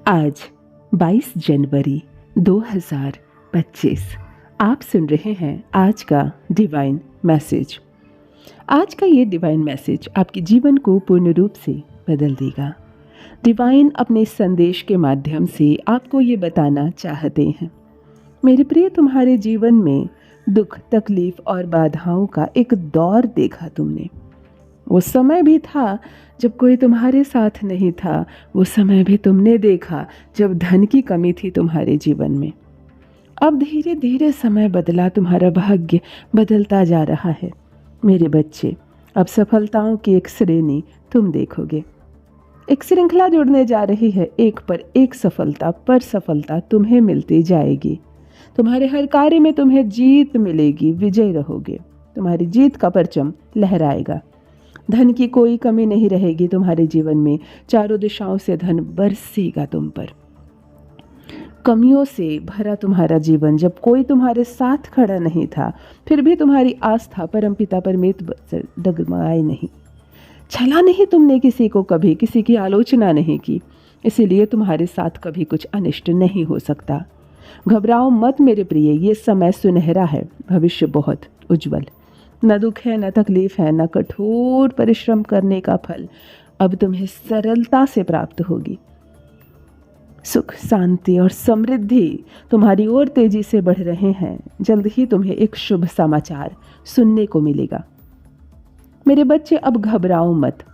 आज 22 जनवरी 2025 आप सुन रहे हैं आज का डिवाइन मैसेज। आज का ये डिवाइन मैसेज आपके जीवन को पूर्ण रूप से बदल देगा। डिवाइन अपने संदेश के माध्यम से आपको ये बताना चाहते हैं, मेरे प्रिय, तुम्हारे जीवन में दुख, तकलीफ और बाधाओं का एक दौर देखा तुमने। वो समय भी था जब कोई तुम्हारे साथ नहीं था। वो समय भी तुमने देखा जब धन की कमी थी तुम्हारे जीवन में। अब धीरे धीरे समय बदला, तुम्हारा भाग्य बदलता जा रहा है मेरे बच्चे। अब सफलताओं की एक श्रेणी तुम देखोगे। एक श्रृंखला जुड़ने जा रही है, एक पर एक सफलता पर सफलता तुम्हें मिलती जाएगी। तुम्हारे हर कार्य में तुम्हें जीत मिलेगी, विजय रहोगे। तुम्हारी जीत का परचम लहराएगा। धन की कोई कमी नहीं रहेगी तुम्हारे जीवन में। चारों दिशाओं से धन बरसेगा तुम पर। कमियों से भरा तुम्हारा जीवन, जब कोई तुम्हारे साथ खड़ा नहीं था, फिर भी तुम्हारी आस्था परमपिता परमेश्वर से डगमगाई नहीं। छला नहीं तुमने किसी को, कभी किसी की आलोचना नहीं की, इसीलिए तुम्हारे साथ कभी कुछ अनिष्ट नहीं हो सकता। घबराओ मत मेरे प्रिय, ये समय सुनहरा है, भविष्य बहुत उज्जवल। न दुख है, न तकलीफ है, न कठोर परिश्रम करने का फल अब तुम्हें सरलता से प्राप्त होगी। सुख, शांति और समृद्धि तुम्हारी ओर तेजी से बढ़ रहे हैं। जल्द ही तुम्हें एक शुभ समाचार सुनने को मिलेगा मेरे बच्चे। अब घबराओ मत।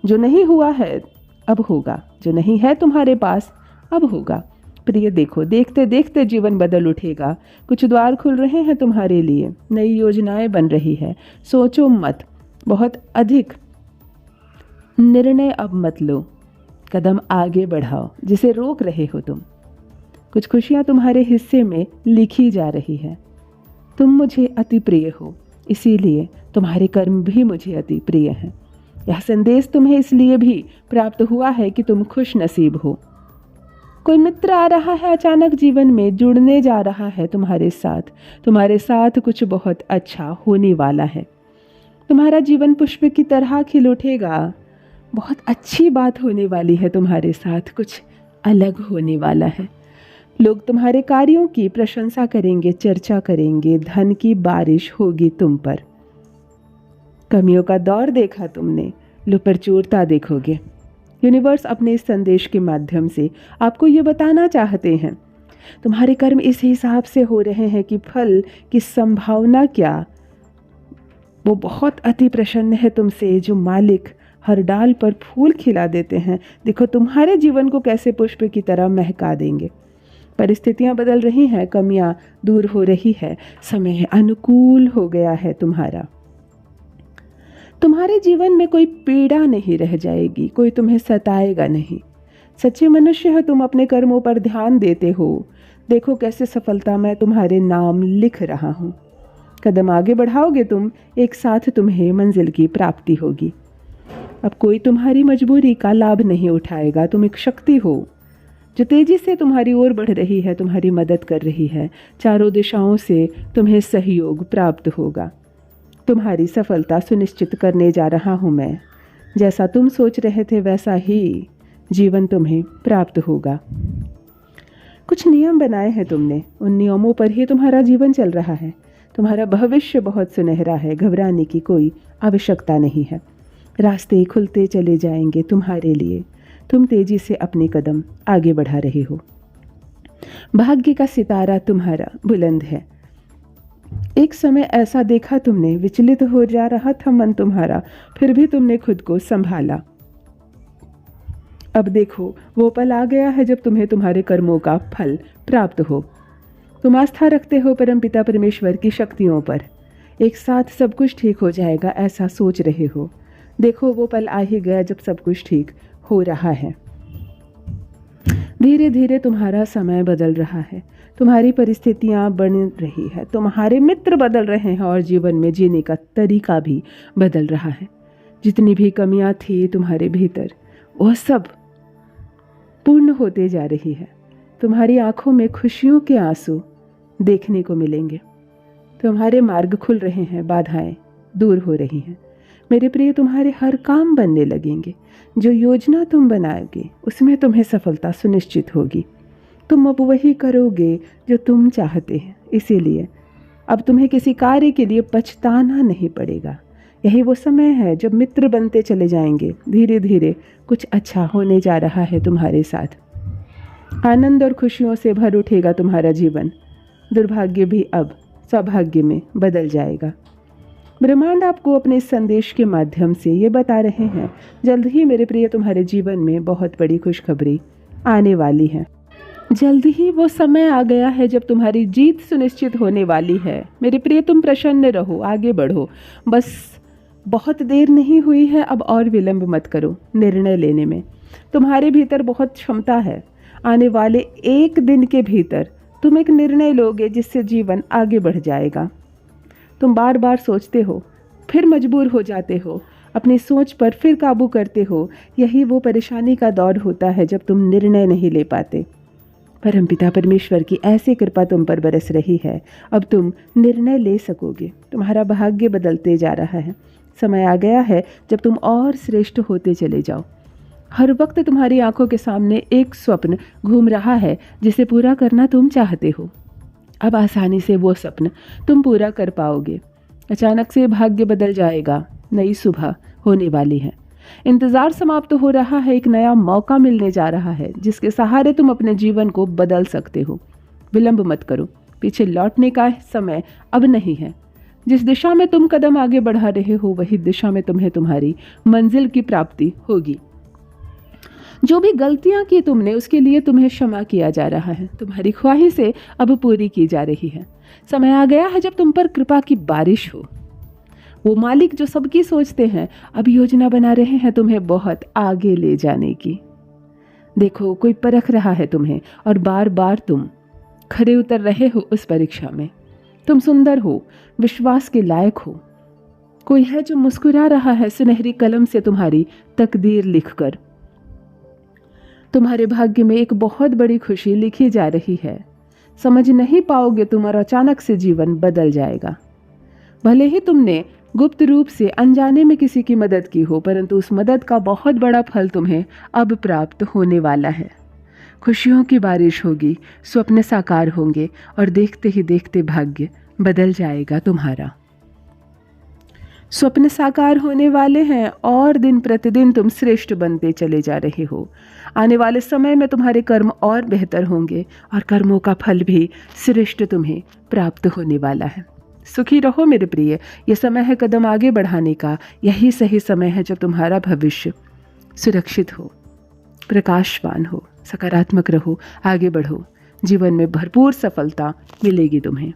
जो नहीं हुआ है अब होगा, जो नहीं है तुम्हारे पास अब होगा। प्रिय देखो, देखते देखते जीवन बदल उठेगा। कुछ द्वार खुल रहे हैं तुम्हारे लिए, नई योजनाएं बन रही है। सोचो मत, बहुत अधिक निर्णय अब मत लो, कदम आगे बढ़ाओ जिसे रोक रहे हो तुम। कुछ खुशियां तुम्हारे हिस्से में लिखी जा रही है। तुम मुझे अति प्रिय हो, इसीलिए तुम्हारे कर्म भी मुझे अति प्रिय हैं। यह संदेश तुम्हें इसलिए भी प्राप्त हुआ है कि तुम खुश नसीब हो। कोई मित्र आ रहा है अचानक जीवन में, जुड़ने जा रहा है तुम्हारे साथ। तुम्हारे साथ कुछ बहुत अच्छा होने वाला है। तुम्हारा जीवन पुष्प की तरह खिल उठेगा। बहुत अच्छी बात होने वाली है तुम्हारे साथ, कुछ अलग होने वाला है। लोग तुम्हारे कार्यों की प्रशंसा करेंगे, चर्चा करेंगे। धन की बारिश होगी तुम पर। कमियों का दौर देखा तुमने, लो प्रचुरता देखोगे। यूनिवर्स अपने इस संदेश के माध्यम से आपको ये बताना चाहते हैं, तुम्हारे कर्म इस हिसाब से हो रहे हैं कि फल की संभावना क्या। वो बहुत अति प्रसन्न है तुमसे, जो मालिक हर डाल पर फूल खिला देते हैं। देखो तुम्हारे जीवन को कैसे पुष्प की तरह महका देंगे। परिस्थितियां बदल रही हैं, कमियां दूर हो रही है, समय अनुकूल हो गया है तुम्हारा। तुम्हारे जीवन में कोई पीड़ा नहीं रह जाएगी, कोई तुम्हें सताएगा नहीं। सच्चे मनुष्य हो तुम, अपने कर्मों पर ध्यान देते हो। देखो कैसे सफलता मैं तुम्हारे नाम लिख रहा हूँ। कदम आगे बढ़ाओगे तुम, एक साथ तुम्हें मंजिल की प्राप्ति होगी। अब कोई तुम्हारी मजबूरी का लाभ नहीं उठाएगा। तुम एक शक्ति हो जो तेजी से तुम्हारी ओर बढ़ रही है, तुम्हारी मदद कर रही है। चारों दिशाओं से तुम्हें सहयोग प्राप्त होगा। तुम्हारी सफलता सुनिश्चित करने जा रहा हूँ मैं। जैसा तुम सोच रहे थे वैसा ही जीवन तुम्हें प्राप्त होगा। कुछ नियम बनाए हैं तुमने, उन नियमों पर ही तुम्हारा जीवन चल रहा है। तुम्हारा भविष्य बहुत सुनहरा है, घबराने की कोई आवश्यकता नहीं है। रास्ते खुलते चले जाएंगे तुम्हारे लिए। तुम तेजी से अपने कदम आगे बढ़ा रहे हो। भाग्य का सितारा तुम्हारा बुलंद है। एक समय ऐसा देखा तुमने, विचलित हो जा रहा था मन तुम्हारा, फिर भी तुमने खुद को संभाला। अब देखो वो पल आ गया है जब तुम्हें तुम्हारे कर्मों का फल प्राप्त हो। तुम आस्था रखते हो परमपिता परमेश्वर की शक्तियों पर। एक साथ सब कुछ ठीक हो जाएगा ऐसा सोच रहे हो। देखो वो पल आ ही गया जब सब कुछ ठीक हो रहा है। धीरे धीरे तुम्हारा समय बदल रहा है, तुम्हारी परिस्थितियां बन रही है, तुम्हारे मित्र बदल रहे हैं और जीवन में जीने का तरीका भी बदल रहा है। जितनी भी कमियां थी तुम्हारे भीतर, वह सब पूर्ण होते जा रही है। तुम्हारी आंखों में खुशियों के आंसू देखने को मिलेंगे। तुम्हारे मार्ग खुल रहे हैं, बाधाएं दूर हो रही हैं। मेरे प्रिय, तुम्हारे हर काम बनने लगेंगे। जो योजना तुम बनाओगे उसमें तुम्हें सफलता सुनिश्चित होगी। तुम अब वही करोगे जो तुम चाहते हैं, इसीलिए अब तुम्हें किसी कार्य के लिए पछताना नहीं पड़ेगा। यही वो समय है जब मित्र बनते चले जाएंगे। धीरे धीरे कुछ अच्छा होने जा रहा है तुम्हारे साथ। आनंद और खुशियों से भर उठेगा तुम्हारा जीवन। दुर्भाग्य भी अब सौभाग्य में बदल जाएगा। ब्रह्मांड आपको अपने इस संदेश के माध्यम से ये बता रहे हैं, जल्द ही मेरे प्रिय तुम्हारे जीवन में बहुत बड़ी खुशखबरी आने वाली है। जल्द ही वो समय आ गया है जब तुम्हारी जीत सुनिश्चित होने वाली है। मेरे प्रिय, तुम प्रसन्न रहो, आगे बढ़ो। बस बहुत देर नहीं हुई है, अब और विलंब मत करो निर्णय लेने में। तुम्हारे भीतर बहुत क्षमता है। आने वाले एक दिन के भीतर तुम एक निर्णय लोगे जिससे जीवन आगे बढ़ जाएगा। तुम बार बार सोचते हो, फिर मजबूर हो जाते हो, अपनी सोच पर फिर काबू करते हो। यही वो परेशानी का दौर होता है जब तुम निर्णय नहीं ले पाते। परमपिता परमेश्वर की ऐसी कृपा तुम पर बरस रही है। अब तुम निर्णय ले सकोगे। तुम्हारा भाग्य बदलते जा रहा है। समय आ गया है जब तुम और श्रेष्ठ होते चले जाओ। हर वक्त तुम्हारी आंखों के सामने एक स्वप्न घूम रहा है जिसे पूरा करना तुम चाहते हो। अब आसानी से वो स्वप्न तुम पूरा कर पाओगे। अचानक से भाग्य बदल जाएगा। नई सुबह होने वाली है। इंतज़ार समाप्त हो रहा है। एक नया मौका मिलने जा रहा है जिसके सहारे तुम अपने जीवन को बदल सकते हो। विलंब मत करो। पीछे लौटने का समय अब नहीं है। जिस दिशा में तुम कदम आगे बढ़ा रहे हो वही दिशा में तुम्हें तुम्हारी मंजिल की प्राप्ति होगी। जो भी गलतियां की तुमने उसके लिए तुम्हें क्षमा किया जा रहा है। तुम्हारी ख्वाहिशें अब पूरी की जा रही है। समय आ गया है जब तुम पर कृपा की बारिश हो। वो मालिक जो सबकी सोचते हैं अब योजना बना रहे हैं तुम्हें बहुत आगे ले जाने की। देखो, कोई परख रहा है तुम्हें और बार बार तुम खरे उतर रहे हो उस परीक्षा में। तुम सुंदर हो, विश्वास के लायक हो। कोई है जो मुस्कुरा रहा है सुनहरी कलम से तुम्हारी तकदीर लिखकर। तुम्हारे भाग्य में एक बहुत बड़ी खुशी लिखी जा रही है। समझ नहीं पाओगे तुम और अचानक से जीवन बदल जाएगा। भले ही तुमने गुप्त रूप से अनजाने में किसी की मदद की हो, परंतु उस मदद का बहुत बड़ा फल तुम्हें अब प्राप्त होने वाला है। खुशियों की बारिश होगी, स्वप्न साकार होंगे और देखते ही देखते भाग्य बदल जाएगा तुम्हारा। स्वप्न साकार होने वाले हैं और दिन प्रतिदिन तुम श्रेष्ठ बनते चले जा रहे हो। आने वाले समय में तुम्हारे कर्म और बेहतर होंगे और कर्मों का फल भी श्रेष्ठ तुम्हें प्राप्त होने वाला है। सुखी रहो मेरे प्रिय। यह समय है कदम आगे बढ़ाने का। यही सही समय है जब तुम्हारा भविष्य सुरक्षित हो, प्रकाशवान हो। सकारात्मक रहो, आगे बढ़ो। जीवन में भरपूर सफलता मिलेगी तुम्हें।